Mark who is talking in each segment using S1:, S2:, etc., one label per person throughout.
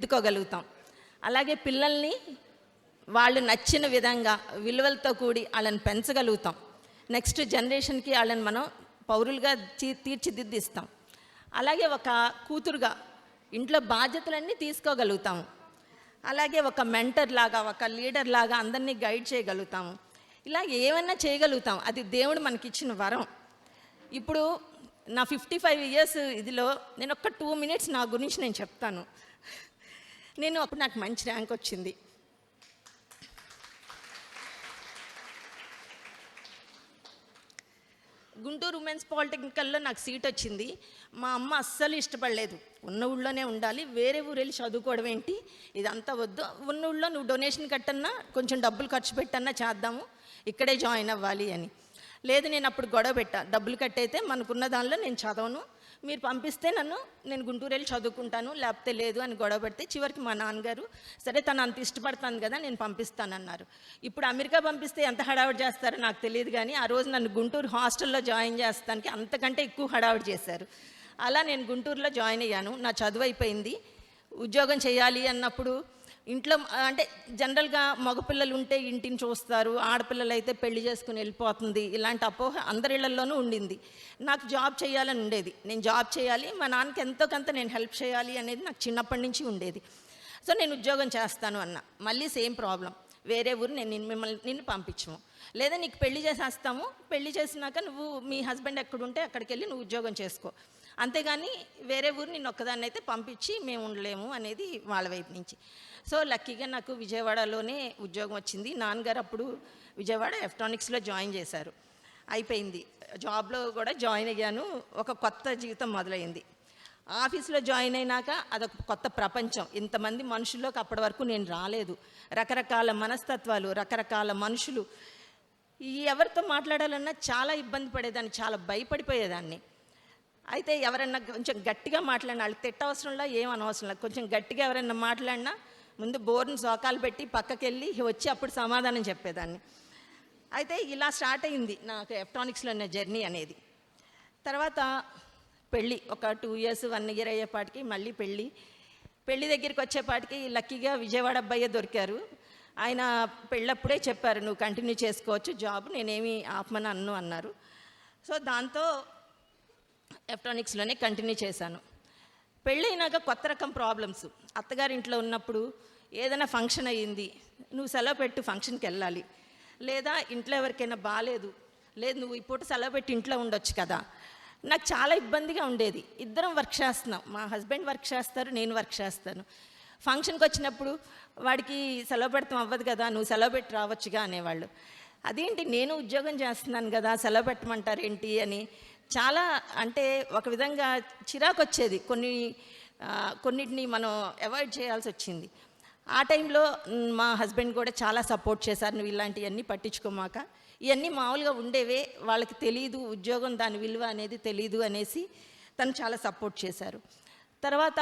S1: దిద్దుకోగలుగుతాం. అలాగే పిల్లల్ని వాళ్ళు నచ్చిన విధంగా విలువలతో కూడి వాళ్ళని పెంచగలుగుతాం. నెక్స్ట్ జనరేషన్కి వాళ్ళని మనం పౌరులుగా తీర్చిదిద్దిస్తాం. అలాగే ఒక కూతురుగా ఇంట్లో బాధ్యతలన్నీ తీసుకోగలుగుతాము. అలాగే ఒక మెంటర్ లాగా, ఒక లీడర్ లాగా అందరినీ గైడ్ చేయగలుగుతాము. ఇలా ఏమైనా చేయగలుగుతాం. అది దేవుడు మనకిచ్చిన వరం. ఇప్పుడు నా 55 ఇయర్స్ ఇదిలో నేను ఒక 2 minutes నా గురించి నేను చెప్తాను. అప్పుడు నాకు మంచి ర్యాంక్ వచ్చింది. గుంటూరు ఉమెన్స్ పాలిటెక్నికల్లో నాకు సీట్ వచ్చింది. మా అమ్మ అస్సలు ఇష్టపడలేదు. ఉన్న ఊళ్ళోనే ఉండాలి, వేరే ఊరు వెళ్ళి చదువుకోవడం ఏంటి, ఇదంతా వద్దు, ఉన్న ఊళ్ళో నువ్వు డొనేషన్ కట్టన్నా కొంచెం డబ్బులు ఖర్చు పెట్టన్నా చేద్దాము, ఇక్కడే జాయిన్ అవ్వాలి అని. లేదు, నేను అప్పుడు గొడవ పెట్టా, డబ్బులు కట్టయితే మనకున్న దానిలో నేను చదవను, మీరు పంపిస్తే నేను గుంటూరు వెళ్ళి చదువుకుంటాను, లేకపోతే లేదు అని గొడవ పెడితే చివరికి మా నాన్నగారు సరే తను అంత ఇష్టపడతాను కదా నేను పంపిస్తానన్నారు. ఇప్పుడు అమెరికా పంపిస్తే ఎంత హడావుడి చేస్తారో నాకు తెలియదు, కానీ ఆ రోజు నన్ను గుంటూరు హాస్టల్లో జాయిన్ చేస్తానికి అంతకంటే ఎక్కువ హడావుడి చేశారు. అలా నేను గుంటూరులో జాయిన్ అయ్యాను. నా చదువు అయిపోయింది. ఉద్యోగం చేయాలి అన్నప్పుడు ఇంట్లో అంటే జనరల్గా మగపిల్లలు ఉంటే ఇంటిని చూస్తారు, ఆడపిల్లలు అయితే పెళ్లి చేసుకుని వెళ్ళిపోతుంది, ఇలాంటి అపోహ అందరిళ్లలోనూ ఉండింది. నాకు జాబ్ చేయాలని ఉండేది. నేను జాబ్ చేయాలి, మా నాన్నకి ఎంతో కొంత నేను హెల్ప్ చేయాలి అనేది నాకు చిన్నప్పటి నుంచి ఉండేది. సో నేను ఉద్యోగం చేస్తాను అన్న. మళ్ళీ సేమ్ ప్రాబ్లం, వేరే ఊరు నిన్ను పంపించము, లేదా నీకు పెళ్లి చేసేస్తాము, పెళ్లి చేసినాక నువ్వు మీ హస్బెండ్ ఎక్కడుంటే అక్కడికి వెళ్ళి నువ్వు ఉద్యోగం చేసుకో, అంతేగాని వేరే ఊరు నిన్ను ఒక్కదాన్ని అయితే పంపించి మేము ఉండలేము అనేది వాళ్ళ వైపు నుంచి. సో లక్కీగా నాకు విజయవాడలోనే ఉద్యోగం వచ్చింది. నాన్నగారు అప్పుడు విజయవాడ ఎలక్ట్రానిక్స్లో జాయిన్ చేశారు. అయిపోయింది, జాబ్లో కూడా జాయిన్ అయ్యాను. ఒక కొత్త జీవితం మొదలైంది. ఆఫీస్లో జాయిన్ అయినాక అదొక కొత్త ప్రపంచం. ఇంతమంది మనుషుల్లోకి అప్పటి వరకు నేను రాలేదు. రకరకాల మనస్తత్వాలు, రకరకాల మనుషులు, ఎవరితో మాట్లాడాలన్నా చాలా ఇబ్బంది పడేదాన్ని, చాలా భయపడిపోయేదాన్ని. అయితే ఎవరన్నా కొంచెం గట్టిగా మాట్లాడినా, వాళ్ళకి తిట్టవసరంలా ఏం అనవసరంలా, కొంచెం గట్టిగా ఎవరైనా మాట్లాడినా ముందు బోర్ని సోకాలు పెట్టి పక్కకి వెళ్ళి వచ్చి అప్పుడు సమాధానం చెప్పేదాన్ని. అయితే ఇలా స్టార్ట్ అయింది నాకు ఎలక్ట్రానిక్స్లో ఉన్న జర్నీ అనేది. తర్వాత పెళ్ళి, ఒక 2 years 1 year అయ్యేపాటికి మళ్ళీ పెళ్ళి దగ్గరికి వచ్చేపాటికి లక్కీగా విజయవాడ అబ్బాయే దొరికారు. ఆయన పెళ్ళప్పుడే చెప్పారు, నువ్వు కంటిన్యూ చేసుకోవచ్చు జాబ్, నేనేమి ఆపమని అన్నారు. సో దాంతో ఎలక్ట్రానిక్స్లోనే కంటిన్యూ చేశాను. పెళ్ళైనాక కొత్త రకం ప్రాబ్లమ్స్. అత్తగారింట్లో ఉన్నప్పుడు ఏదైనా ఫంక్షన్ అయ్యింది, నువ్వు సెలవు పెట్టు ఫంక్షన్కి వెళ్ళాలి, లేదా ఇంట్లో ఎవరికైనా బాగాలేదు, లేదు నువ్వు ఈ పూట సెలవు పెట్టి ఇంట్లో ఉండొచ్చు కదా. నాకు చాలా ఇబ్బందిగా ఉండేది. ఇద్దరం వర్క్ చేస్తున్నాం, మా హస్బెండ్ వర్క్ చేస్తారు, నేను వర్క్ చేస్తాను. ఫంక్షన్కి వచ్చినప్పుడు వాడికి సెలవు పెడతాం అవ్వదు కదా, నువ్వు సెలవు పెట్టి రావచ్చుగా అనేవాళ్ళు. అదేంటి నేను ఉద్యోగం చేస్తున్నాను కదా సెలవు పెట్టమంటారు ఏంటి అని చాలా, అంటే ఒక విధంగా చిరాకు వచ్చేది. కొన్నిటిని మనం అవాయిడ్ చేయాల్సి వచ్చింది. ఆ టైంలో మా హస్బెండ్ కూడా చాలా సపోర్ట్ చేశారు, నువ్వు ఇలాంటివన్నీ పట్టించుకోమాక, ఇవన్నీ మామూలుగా ఉండేవే, వాళ్ళకి తెలియదు ఉద్యోగం దాని విలువ అనేది తెలియదు అనేసి తను చాలా సపోర్ట్ చేశారు. తర్వాత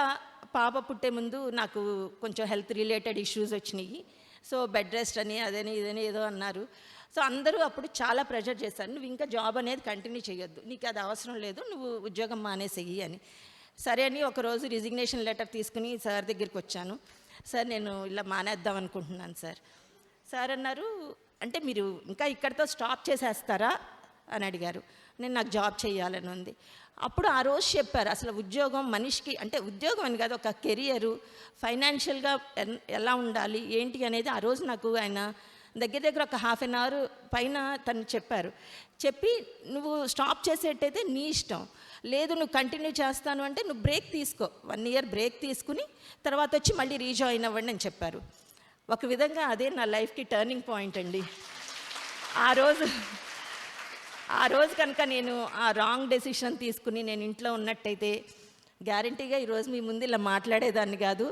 S1: పాప పుట్టే ముందు నాకు కొంచెం హెల్త్ రిలేటెడ్ ఇష్యూస్ వచ్చినాయి. సో బెడ్ రెస్ట్ అని అదని ఇదని ఏదో అన్నారు. సో అందరూ అప్పుడు చాలా ప్రెషర్ చేశారు, నువ్వు ఇంకా జాబ్ అనేది కంటిన్యూ చేయొద్దు, నీకు అది అవసరం లేదు, నువ్వు ఉద్యోగం మానేసేయి అని. సరే అని ఒకరోజు రిజిగ్నేషన్ లెటర్ తీసుకుని సార్ దగ్గరికి వచ్చాను. సార్ నేను ఇలా మానేద్దాం అనుకుంటున్నాను సార్ అన్నారు, అంటే మీరు ఇంకా ఇక్కడితో స్టాప్ చేసేస్తారా అని అడిగారు. నాకు జాబ్ చేయాలని ఉంది. అప్పుడు ఆ రోజు చెప్పారు, అసలు ఉద్యోగం మనిషికి, అంటే ఉద్యోగం అని కాదు, ఒక కెరియరు ఫైనాన్షియల్గా ఎలా ఉండాలి ఏంటి అనేది ఆ రోజు నాకు ఆయన దగ్గర ఒక 1/2 an hour పైన తను చెప్పారు. చెప్పి నువ్వు స్టాప్ చేసేటైతే నీ ఇష్టం, లేదు నువ్వు కంటిన్యూ చేస్తాను అంటే నువ్వు బ్రేక్ తీసుకో, 1 year బ్రేక్ తీసుకుని తర్వాత వచ్చి మళ్ళీ రీజాయిన్ అవ్వండి అని చెప్పారు. ఒక విధంగా అదే నా లైఫ్కి టర్నింగ్ పాయింట్ అండి. ఆ రోజు కనుక నేను ఆ రాంగ్ డెసిషన్ తీసుకుని నేను ఇంట్లో ఉన్నట్టయితే గ్యారంటీగా ఈరోజు మీ ముందు ఇలా మాట్లాడేదాన్ని కాదు.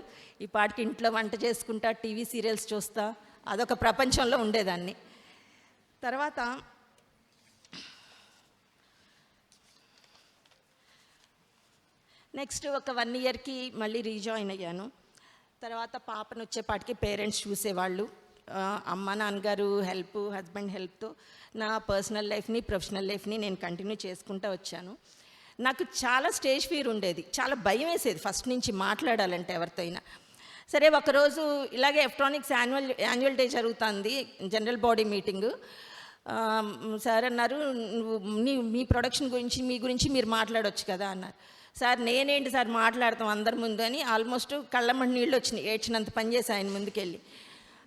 S1: ఈ పాటికి ఇంట్లో వంట చేసుకుంటా, టీవీ సీరియల్స్ చూస్తా, అదొక ప్రపంచంలో ఉండేదాన్ని. తర్వాత నెక్స్ట్ ఒక 1 yearకి మళ్ళీ రీజాయిన్ అయ్యాను. తర్వాత పాపను వచ్చేపాటికి పేరెంట్స్ చూసేవాళ్ళు, అమ్మ నాన్నగారు హెల్ప్, హస్బెండ్ హెల్ప్తో నా పర్సనల్ లైఫ్ని ప్రొఫెషనల్ లైఫ్ని నేను కంటిన్యూ చేసుకుంటూ వచ్చాను. నాకు చాలా స్టేజ్ ఫియర్ ఉండేది, చాలా భయం వేసేది ఫస్ట్ నుంచి మాట్లాడాలంటే ఎవరితో అయినా. సరే ఒకరోజు ఇలాగే ఎలక్ట్రానిక్స్ యాన్యువల్ డే జరుగుతుంది, జనరల్ బాడీ మీటింగు. సార్ అన్నారు, మీ ప్రొడక్షన్ గురించి మీ గురించి మీరు మాట్లాడవచ్చు కదా అన్నారు. సార్ నేనేంటి సార్ మాట్లాడతాం అందరి ముందు అని ఆల్మోస్ట్ కళ్ళమ్మటి నీళ్ళు వచ్చినాయి, ఏడ్చినంత పని చేసి ఆయన ముందుకెళ్ళి.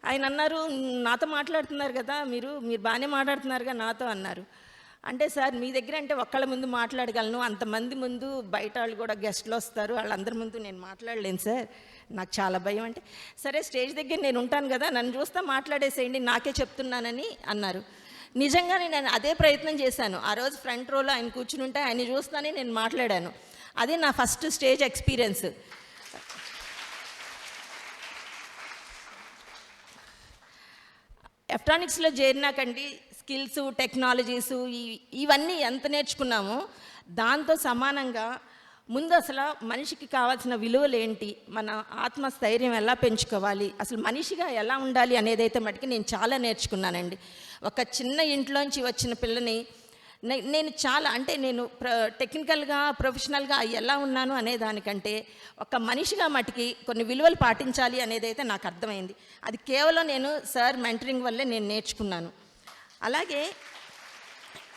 S1: ఆయన అన్నారు, నాతో మాట్లాడుతున్నారు కదా మీరు బాగానే మాట్లాడుతున్నారుగా నాతో అన్నారు. అంటే సార్ మీ దగ్గర అంటే ఒక్కళ్ళ ముందు మాట్లాడగలను, అంతమంది ముందు బయట వాళ్ళు కూడా గెస్ట్లు వస్తారు, వాళ్ళందరి ముందు నేను మాట్లాడలేను సార్, నాకు చాలా భయం. అంటే సరే స్టేజ్ దగ్గర నేను ఉంటాను కదా, నన్ను చూస్తా మాట్లాడేసేయండి, నాకే చెప్తున్నానని అన్నారు. నిజంగానే నేను అదే ప్రయత్నం చేశాను. ఆ రోజు ఫ్రంట్ రోలో ఆయన కూర్చుని ఉంటే ఆయన చూస్తానే నేను మాట్లాడాను. అదే నా ఫస్ట్ స్టేజ్ ఎక్స్పీరియన్స్. ఎలక్ట్రానిక్స్లో చేరినాకండి స్కిల్స్, టెక్నాలజీసు ఇవన్నీ ఎంత నేర్చుకున్నామో దాంతో సమానంగా ముందు అసలు మనిషికి కావాల్సిన విలువలు ఏంటి, మన ఆత్మస్థైర్యం ఎలా పెంచుకోవాలి, అసలు మనిషిగా ఎలా ఉండాలి అనేదైతే మటుకు నేను చాలా నేర్చుకున్నానండి. ఒక చిన్న ఇంట్లోంచి వచ్చిన పిల్లని నేను చాలా అంటే నేను టెక్నికల్గా ప్రొఫెషనల్గా ఎలా ఉన్నాను అనేదానికంటే ఒక మనిషిగా మటుకి కొన్ని విలువలు పాటించాలి అనేదైతే నాకు అర్థమైంది. అది కేవలం నేను సార్ మెంటరింగ్ వల్లే నేను నేర్చుకున్నాను. అలాగే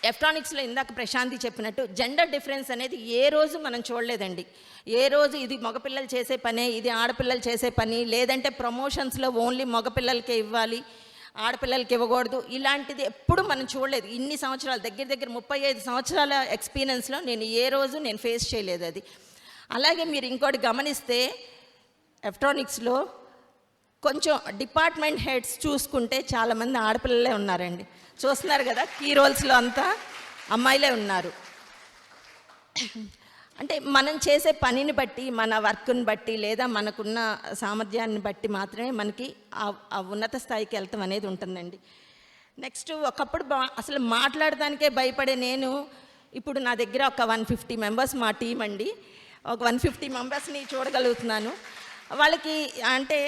S1: ఎలక్ట్రానిక్స్లో ఇందాక ప్రశాంతి చెప్పినట్టు జెండర్ డిఫరెన్స్ అనేది ఏ రోజు మనం చూడలేదండి. ఏ రోజు ఇది మగపిల్లలు చేసే పనే, ఇది ఆడపిల్లలు చేసే పని, లేదంటే ప్రమోషన్స్లో ఓన్లీ మగపిల్లలకే ఇవ్వాలి, ఆడపిల్లలకి ఇవ్వకూడదు, ఇలాంటిది ఎప్పుడు మనం చూడలేదు. ఇన్ని సంవత్సరాలు దగ్గర 35 సంవత్సరాల ఎక్స్పీరియన్స్లో నేను ఏ రోజు నేను ఫేస్ చేయలేదు అది. అలాగే మీరు ఇంకోటి గమనిస్తే ఎలక్ట్రానిక్స్లో కొంచెం డిపార్ట్మెంట్ హెడ్స్ చూసుకుంటే చాలామంది ఆడపిల్లలే ఉన్నారండి. చూస్తున్నారు కదా, కీ రోల్స్లో అంతా అమ్మాయిలే ఉన్నారు. అంటే మనం చేసే పనిని బట్టి, మన వర్క్ని బట్టి, లేదా మనకున్న సామర్థ్యాన్ని బట్టి మాత్రమే మనకి ఆ ఉన్నత స్థాయికి వెళ్తాం అనేది ఉంటుందండి. నెక్స్ట్ ఒకప్పుడు అసలు మాట్లాడడానికే భయపడే నేను ఇప్పుడు నా దగ్గర ఒక 150 మెంబర్స్ మా టీం అండి. ఒక 150 మెంబర్స్ని చూడగలుగుతున్నాను. వాళ్ళకి అంటే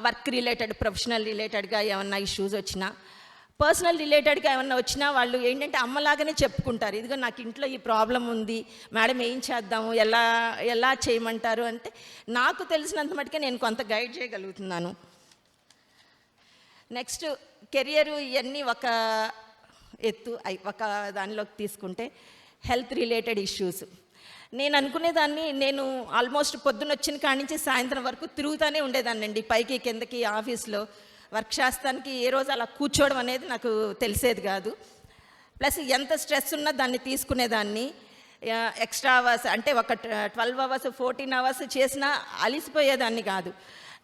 S1: వర్క్ రిలేటెడ్, ప్రొఫెషనల్ రిలేటెడ్గా ఏమన్నా ఇష్యూస్ వచ్చినా, పర్సనల్ రిలేటెడ్గా ఏమన్నా వచ్చినా వాళ్ళు ఏంటంటే అమ్మలాగానే చెప్పుకుంటారు. ఇదిగో నాకు ఇంట్లో ఈ ప్రాబ్లం ఉంది మేడం, ఏం చేద్దాము, ఎలా చేయమంటారు అంటే నాకు తెలిసినంత మటుకే నేను కొంత గైడ్ చేయగలుగుతున్నాను. నెక్స్ట్ కెరియరు ఇవన్నీ ఒక ఎత్తు, ఒక దానిలోకి తీసుకుంటే హెల్త్ రిలేటెడ్ ఇష్యూస్. నేను అనుకునేదాన్ని, నేను ఆల్మోస్ట్ పొద్దున్న వచ్చిన కాడి నుంచి సాయంత్రం వరకు తిరుగుతూనే ఉండేదాన్నండి, పైకి కిందకి ఆఫీస్లో వర్క్ చేస్తానికి. ఏ రోజు అలా కూర్చోవడం అనేది నాకు తెలిసేది కాదు. ప్లస్ ఎంత స్ట్రెస్ ఉన్నా దాన్ని తీసుకునేదాన్ని. ఎక్స్ట్రా అవర్స్ అంటే ఒక 12 అవర్స్ 14 అవర్స్ చేసినా అలిసిపోయేదాన్ని కాదు.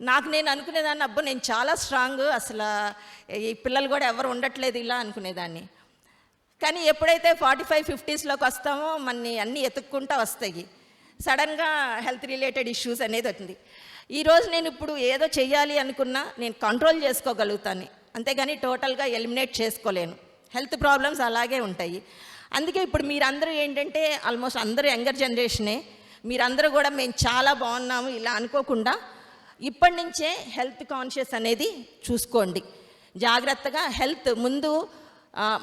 S1: నాకు నేను అనుకునేదాన్ని, అబ్బో నేను చాలా స్ట్రాంగ్, అసలు ఈ పిల్లలు కూడా ఎవరు ఉండట్లేదు ఇలా అనుకునేదాన్ని. కానీ ఎప్పుడైతే 45-50స్లోకి వస్తామో మనని అన్నీ ఎత్తుక్కుంటూ వస్తాయి. సడన్గా హెల్త్ రిలేటెడ్ ఇష్యూస్ అనేది వచ్చింది. ఈరోజు నేను ఇప్పుడు ఏదో చెయ్యాలి అనుకున్నా నేను కంట్రోల్ చేసుకోగలుగుతాను, అంతేగాని టోటల్గా ఎలిమినేట్ చేసుకోలేను. హెల్త్ ప్రాబ్లమ్స్ అలాగే ఉంటాయి. అందుకే ఇప్పుడు మీరందరూ ఏంటంటే ఆల్మోస్ట్ అందరూ యంగర్ జనరేషనే, మీరందరూ కూడా మేము చాలా బాగున్నాము ఇలా అనుకోకుండా ఇప్పటి నుంచే హెల్త్ కాన్షియస్ అనేది చూసుకోండి జాగ్రత్తగా. హెల్త్ ముందు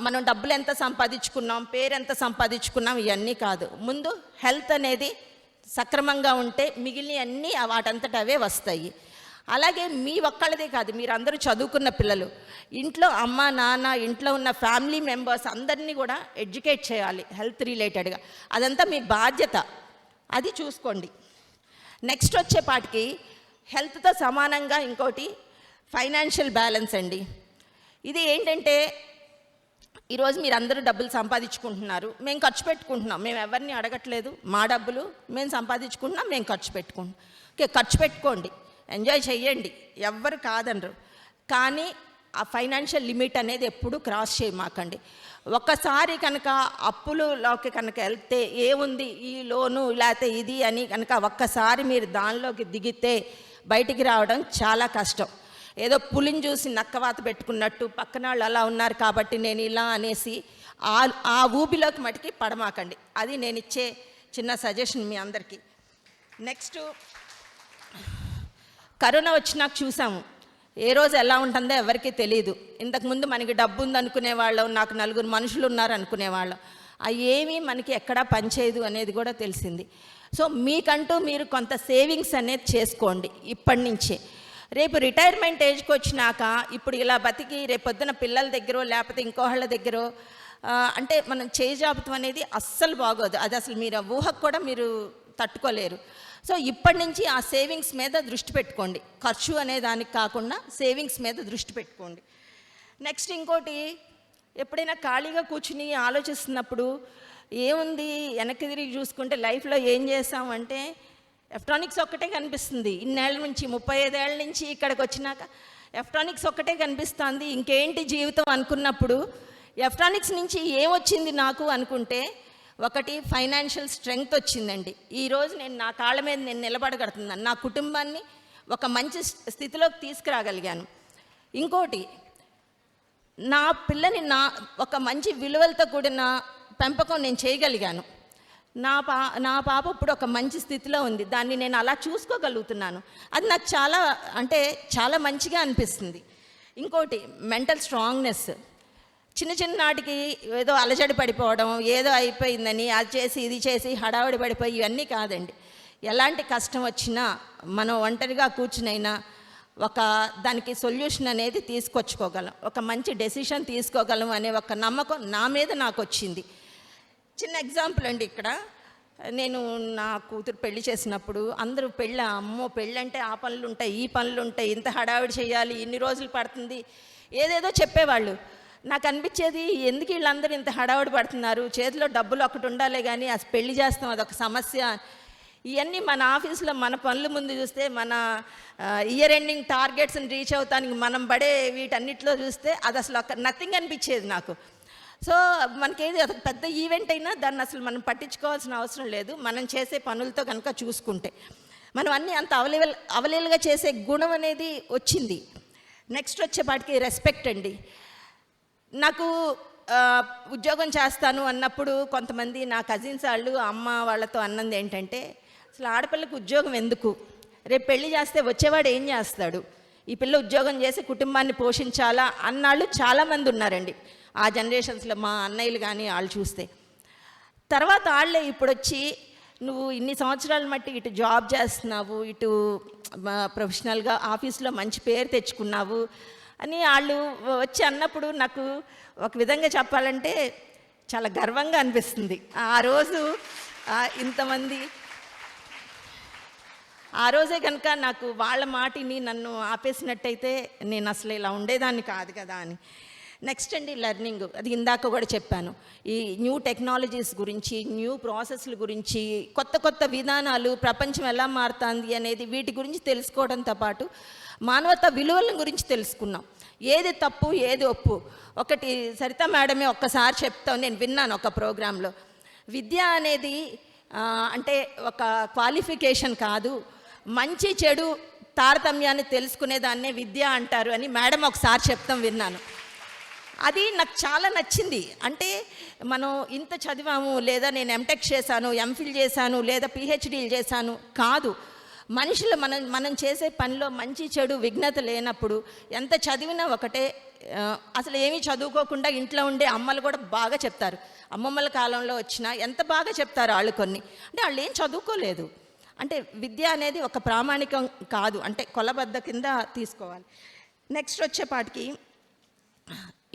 S1: మనం డబ్బులు ఎంత సంపాదించుకున్నాం, పేరు ఎంత సంపాదించుకున్నాం ఇవన్నీ కాదు, ముందు హెల్త్ అనేది సక్రమంగా ఉంటే మిగిలిన అన్నీ వాటంతట అవే వస్తాయి. అలాగే మీ ఒక్కళ్ళదే కాదు, మీరందరూ చదువుకున్న పిల్లలు, ఇంట్లో అమ్మ నాన్న, ఇంట్లో ఉన్న ఫ్యామిలీ మెంబర్స్ అందరినీ కూడా ఎడ్యుకేట్ చేయాలి హెల్త్ రిలేటెడ్గా. అదంతా మీ బాధ్యత, అది చూసుకోండి. నెక్స్ట్ వచ్చేపాటికి హెల్త్తో సమానంగా ఇంకోటి ఫైనాన్షియల్ బ్యాలెన్స్ అండి. ఇది ఏంటంటే ఈరోజు మీరు అందరూ డబ్బులు సంపాదించుకుంటున్నారు, మేము ఖర్చు పెట్టుకుంటున్నాం, మేము ఎవరిని అడగట్లేదు, మా డబ్బులు మేము సంపాదించుకుంటున్నాం, మేము ఖర్చు పెట్టుకుంటున్నాం. ఓకే, ఖర్చు పెట్టుకోండి, ఎంజాయ్ చెయ్యండి, ఎవ్వరు కాదనరు. కానీ ఆ ఫైనాన్షియల్ లిమిట్ అనేది ఎప్పుడూ క్రాస్ చేయమాకండి. ఒక్కసారి కనుక అప్పులలోకి కనుక వెళ్తే ఏముంది ఈ లోను లేకపోతే ఇది అని కనుక ఒక్కసారి మీరు దానిలోకి దిగితే బయటికి రావడం చాలా కష్టం. ఏదో పులిని చూసి నక్కవాత పెట్టుకున్నట్టు పక్కన వాళ్ళు అలా ఉన్నారు కాబట్టి నేను ఇలా అనేసి ఆ ఊబిలోకి మటుకి పడమాకండి. అది నేను ఇచ్చే చిన్న సజెషన్ మీ అందరికీ. నెక్స్ట్ కరోనా వచ్చినాక చూసాము ఏ రోజు ఎలా ఉంటుందో ఎవరికీ తెలియదు. ఇంతకుముందు మనకి డబ్బు ఉంది అనుకునేవాళ్ళం, నాకు 4 మనుషులు ఉన్నారు అనుకునేవాళ్ళం. ఏమీ మనకి ఎక్కడా పనిచేయదు అనేది కూడా తెలిసింది. సో మీకంటూ మీరు కొంత సేవింగ్స్ అనేది చేసుకోండి ఇప్పటి నుంచే. రేపు రిటైర్మెంట్ ఏజ్కి వచ్చినాక ఇప్పుడు ఇలా బతికి రేపొద్దున పిల్లల దగ్గర లేకపోతే ఇంకోళ్ళ దగ్గర అంటే మనం చేజాబుతం అనేది అస్సలు బాగోదు. అది అసలు మీరు ఊహకు కూడా మీరు తట్టుకోలేరు. సో ఇప్పటి నుంచి ఆ సేవింగ్స్ మీద దృష్టి పెట్టుకోండి. ఖర్చు అనే దానికి కాకుండా సేవింగ్స్ మీద దృష్టి పెట్టుకోండి. నెక్స్ట్ ఇంకోటి, ఎప్పుడైనా ఖాళీగా కూర్చుని ఆలోచిస్తున్నప్పుడు ఏముంది వెనక్కి తిరిగి చూసుకుంటే లైఫ్లో ఏం చేసామంటే ఎలక్ట్రానిక్స్ ఒక్కటే కనిపిస్తుంది. ఇన్నేళ్ళ నుంచి 35 ఏళ్ళ నుంచి ఇక్కడికి వచ్చినాక ఎలక్ట్రానిక్స్ ఒక్కటే కనిపిస్తుంది. ఇంకేంటి జీవితం అనుకున్నప్పుడు ఎలక్ట్రానిక్స్ నుంచి ఏమొచ్చింది నాకు అనుకుంటే ఒకటి ఫైనాన్షియల్ స్ట్రెంగ్త్ వచ్చిందండి. ఈరోజు నేను నా కాళ్ళ మీద నేను నిలబడగలుగుతున్నాను, నా కుటుంబాన్ని ఒక మంచి స్థితిలోకి తీసుకురాగలిగాను. ఇంకోటి, నా పిల్లని ఒక మంచి విలువలతో కూడిన పెంపకం నేను చేయగలిగాను. నా పాప ఇప్పుడు ఒక మంచి స్థితిలో ఉంది, దాన్ని నేను అలా చూసుకోగలుగుతున్నాను. అది నాకు చాలా మంచిగా అనిపిస్తుంది. ఇంకోటి మెంటల్ స్ట్రాంగ్నెస్. చిన్న నాటికి ఏదో అలజడి పడిపోవడం, ఏదో అయిపోయిందని అది చేసి ఇది చేసి హడావుడి పడిపోయి ఇవన్నీ కాదండి. ఎలాంటి కష్టం వచ్చినా మనం ఒంటరిగా కూర్చునైనా దానికి సొల్యూషన్ అనేది తీసుకొచ్చుకోగలం, ఒక మంచి డెసిషన్ తీసుకోగలం అనే ఒక నమ్మకం నా మీద నాకు వచ్చింది. చిన్న ఎగ్జాంపుల్ అండి. ఇక్కడ నేను నా కూతురు పెళ్లి చేసినప్పుడు అందరూ అమ్మో పెళ్ళి అంటే ఆ పనులు ఉంటాయి, ఈ పనులు ఉంటాయి, ఇంత హడావిడి చేయాలి, ఇన్ని రోజులు పడుతుంది, ఏదేదో చెప్పేవాళ్ళు. నాకు అనిపించేది, ఎందుకు వీళ్ళందరూ ఇంత హడావిడి పడుతున్నారు, చేతిలో డబ్బులు ఒకటి ఉండాలి కానీ అసలు పెళ్లి చేస్తాం అదొక సమస్య. ఇవన్నీ మన ఆఫీస్లో మన పనుల ముందు చూస్తే, మన ఇయర్ ఎండింగ్ టార్గెట్స్ని రీచ్ అవుతానికి మనం పడే వీటన్నిటిలో చూస్తే అది అసలు నథింగ్ అనిపించేది నాకు. సో మనకేది అది పెద్ద ఈవెంట్ అయినా దాన్ని అసలు మనం పట్టించుకోవాల్సిన అవసరం లేదు, మనం చేసే పనులతో కనుక చూసుకుంటే. మనం అన్నీ అంత అవలీలుగా చేసే గుణం అనేది వచ్చింది. నెక్స్ట్ వచ్చేపాటికి రెస్పెక్ట్ అండి. నాకు ఉద్యోగం చేస్తాను అన్నప్పుడు కొంతమంది నా కజిన్స్ వాళ్ళు అమ్మ వాళ్ళతో అన్నది ఏంటంటే, అసలు ఆడపిల్లకి ఉద్యోగం ఎందుకు, రేపు పెళ్లి చేస్తే వచ్చేవాడు ఏం చేస్తాడు, ఈ పిల్ల ఉద్యోగం చేసి కుటుంబాన్ని పోషించాలా అన్నాళ్ళు చాలామంది ఉన్నారండి ఆ జనరేషన్స్లో. మా అన్నయ్యలు కానీ వాళ్ళు చూస్తే తర్వాత వాళ్ళే ఇప్పుడు వచ్చి నువ్వు ఇన్ని సంవత్సరాల మట్టి ఇటు జాబ్ చేస్తున్నావు, ఇటు ప్రొఫెషనల్గా ఆఫీస్లో మంచి పేరు తెచ్చుకున్నావు అని వాళ్ళు వచ్చి అన్నప్పుడు నాకు ఒక విధంగా చెప్పాలంటే చాలా గర్వంగా అనిపిస్తుంది. ఆ రోజు ఇంతమంది ఆ రోజే కనుక నాకు వాళ్ళ మాటిని నన్ను ఆపేసినట్టయితే నేను అసలు ఇలా ఉండేదాన్ని కాదు కదా అని. నెక్స్ట్ అండి లెర్నింగ్. అది ఇందాక కూడా చెప్పాను, ఈ న్యూ టెక్నాలజీస్ గురించి, న్యూ ప్రాసెస్ల గురించి, కొత్త విధానాలు, ప్రపంచం ఎలా మారుతుంది అనేది వీటి గురించి తెలుసుకోవడంతో పాటు మానవతా విలువల గురించి తెలుసుకున్నాం. ఏది తప్పు ఏది ఒప్పు. ఒకటి సరిత మేడమే ఒక్కసారి చెప్తాను, నేను విన్నాను ఒక ప్రోగ్రాంలో, విద్య అనేది అంటే ఒక క్వాలిఫికేషన్ కాదు, మంచి చెడు తారతమ్యాన్ని తెలుసుకునేదాన్నే విద్య అంటారు అని మేడం ఒకసారి చెప్తాం విన్నాను. అది నాకు చాలా నచ్చింది. అంటే మనం ఇంత చదివాము, లేదా నేను ఎంటెక్ చేశాను, ఎంఫిల్ చేశాను, లేదా పిహెచ్డీలు చేశాను కాదు, మనుషులు మనం చేసే పనిలో మంచి చెడు విఘ్నత లేనప్పుడు ఎంత చదివినా ఒకటే. అసలు ఏమీ చదువుకోకుండా ఇంట్లో ఉండే అమ్మలు కూడా బాగా చెప్తారు, అమ్మమ్మల కాలంలో వచ్చినా ఎంత బాగా చెప్తారు వాళ్ళు. కొన్ని అంటే వాళ్ళు ఏం చదువుకోలేదు. అంటే విద్య అనేది ఒక ప్రామాణికం కాదు, అంటే కొలబద్ద కింద తీసుకోవాలి. నెక్స్ట్ వచ్చేపాటికి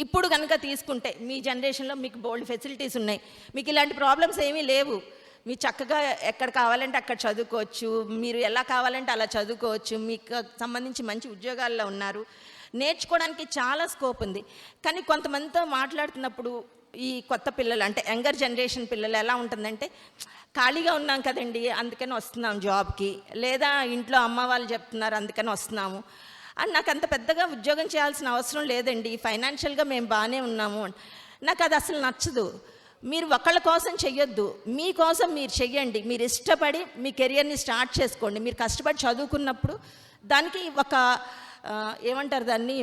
S1: ఇప్పుడు కనుక తీసుకుంటే మీ జనరేషన్లో మీకు బోల్డ్ ఫెసిలిటీస్ ఉన్నాయి, మీకు ఇలాంటి ప్రాబ్లమ్స్ ఏమీ లేవు. మీరు చక్కగా ఎక్కడ కావాలంటే అక్కడ చదువుకోవచ్చు, మీరు ఎలా కావాలంటే అలా చదువుకోవచ్చు, మీకు సంబంధించి మంచి ఉద్యోగాల్లో ఉన్నారు, నేర్చుకోవడానికి చాలా స్కోప్ ఉంది. కానీ కొంతమందితో మాట్లాడుతున్నప్పుడు ఈ కొత్త పిల్లలు అంటే యంగర్ జనరేషన్ పిల్లలు ఎలా ఉంటుందంటే, ఖాళీగా ఉన్నాం కదండి అందుకని వస్తున్నాం జాబ్కి, లేదా ఇంట్లో అమ్మ వాళ్ళు చెప్తున్నారు అందుకని వస్తున్నాము అని, నాకు అంత పెద్దగా ఉద్యోగం చేయాల్సిన అవసరం లేదండి, ఫైనాన్షియల్గా మేము బాగానే ఉన్నాము. నాకు అది అసలు నచ్చదు. మీరు ఒకళ్ళ కోసం చెయ్యొద్దు, మీకోసం మీరు చెయ్యండి. మీరు ఇష్టపడి మీ కెరియర్ని స్టార్ట్ చేసుకోండి. మీరు కష్టపడి చదువుకున్నప్పుడు దానికి ఒక ఏమంటారు దాన్ని,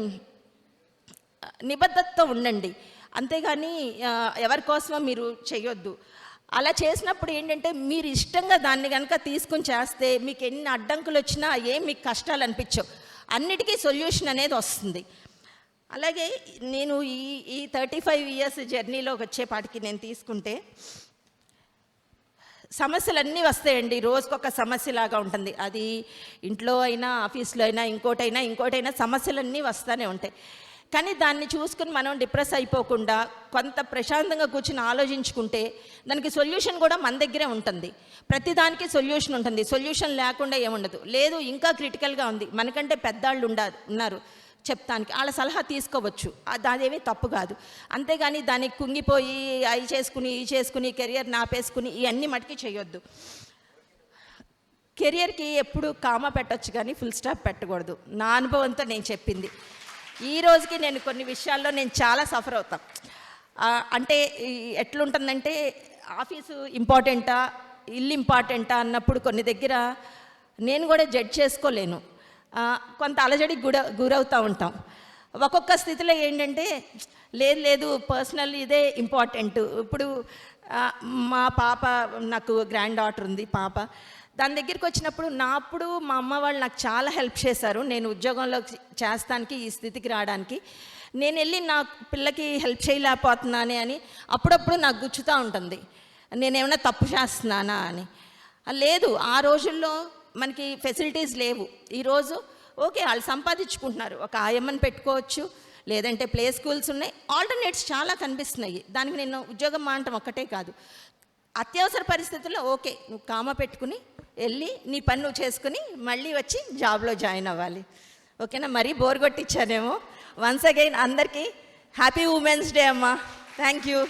S1: నిబద్ధతతో ఉండండి, అంతేగాని ఎవరి కోసమో మీరు చెయ్యొద్దు. అలా చేసినప్పుడు ఏంటంటే మీరు ఇష్టంగా దాన్ని కనుక తీసుకుని చేస్తే మీకు ఎన్ని అడ్డంకులు వచ్చినా ఏం మీకు కష్టాలు అనిపించవు, అన్నిటికీ సొల్యూషన్ అనేది వస్తుంది. అలాగే నేను ఈ 35 ఇయర్స్ జర్నీలోకి వచ్చేపాటికి నేను తీసుకుంటే సమస్యలన్నీ వస్తాయండి. రోజుకొక సమస్యలాగా ఉంటుంది. అది ఇంట్లో అయినా, ఆఫీస్లో అయినా, ఇంకోటైనా సమస్యలన్నీ వస్తూనే ఉంటాయి. కానీ దాన్ని చూసుకుని మనం డిప్రెస్ అయిపోకుండా కొంత ప్రశాంతంగా కూర్చుని ఆలోచించుకుంటే దానికి సొల్యూషన్ కూడా మన దగ్గరే ఉంటుంది. ప్రతిదానికి సొల్యూషన్ ఉంటుంది. సొల్యూషన్ లేకుండా ఏముండదు. లేదు ఇంకా క్రిటికల్గా ఉంది, మనకంటే పెద్దవాళ్ళు ఉన్నారు చెప్తానికి, వాళ్ళ సలహా తీసుకోవచ్చు. అదేమీ తప్పు కాదు. అంతేగాని దానికి కుంగిపోయి అవి చేసుకుని కెరియర్ నాపేసుకుని ఇవన్నీ మటుకి చేయొద్దు. కెరియర్కి ఎప్పుడు కామా పెట్టచ్చు కానీ ఫుల్ స్టాప్ పెట్టకూడదు. నా అనుభవంతో నేను చెప్పింది. ఈ రోజుకి నేను కొన్ని విషయాల్లో నేను చాలా సఫర్ అవుతాను. అంటే ఎట్లుంటుందంటే ఆఫీసు ఇంపార్టెంటా, ఇల్లు ఇంపార్టెంటా అన్నప్పుడు కొన్ని దగ్గర నేను కూడా జడ్జ్ చేసుకోలేను. కొంత అలజడికి గురవుతూ ఉంటాం. ఒక్కొక్క స్థితిలో ఏంటంటే లేదు పర్సనల్ ఇదే ఇంపార్టెంట్. ఇప్పుడు మా పాప, నాకు గ్రాండ్ డాటర్ ఉంది పాప, దాని దగ్గరికి వచ్చినప్పుడు మా అమ్మ వాళ్ళు నాకు చాలా హెల్ప్ చేశారు నేను ఉద్యోగంలో చేస్తానికి, ఈ స్థితికి రావడానికి. నేను వెళ్ళి నా పిల్లకి హెల్ప్ చేయలేకపోతున్నానే అని అప్పుడప్పుడు నాకు గుచ్చుతూ ఉంటుంది, నేనేమైనా తప్పు చేస్తున్నానా అని. లేదు, ఆ రోజుల్లో మనకి ఫెసిలిటీస్ లేవు. ఈరోజు ఓకే, వాళ్ళు సంపాదించుకుంటున్నారు, ఒక ఆయమ్మని పెట్టుకోవచ్చు, లేదంటే ప్లే స్కూల్స్ ఉన్నాయి, ఆల్టర్నేట్స్ చాలా కనిపిస్తున్నాయి. దానికి నేను ఉద్యోగం మానటం ఒక్కటే కాదు, అత్యవసర పరిస్థితుల్లో ఓకే నువ్వు కామ పెట్టుకుని వెళ్ళి నీ పని నువ్వు చేసుకుని మళ్ళీ వచ్చి జాబ్లో జాయిన్ అవ్వాలి. ఓకేనా? మరీ బోర్ కొట్టించానేమో. వన్స్ అగైన్ అందరికీ హ్యాపీ ఉమెన్స్ డే అమ్మా. Thank you.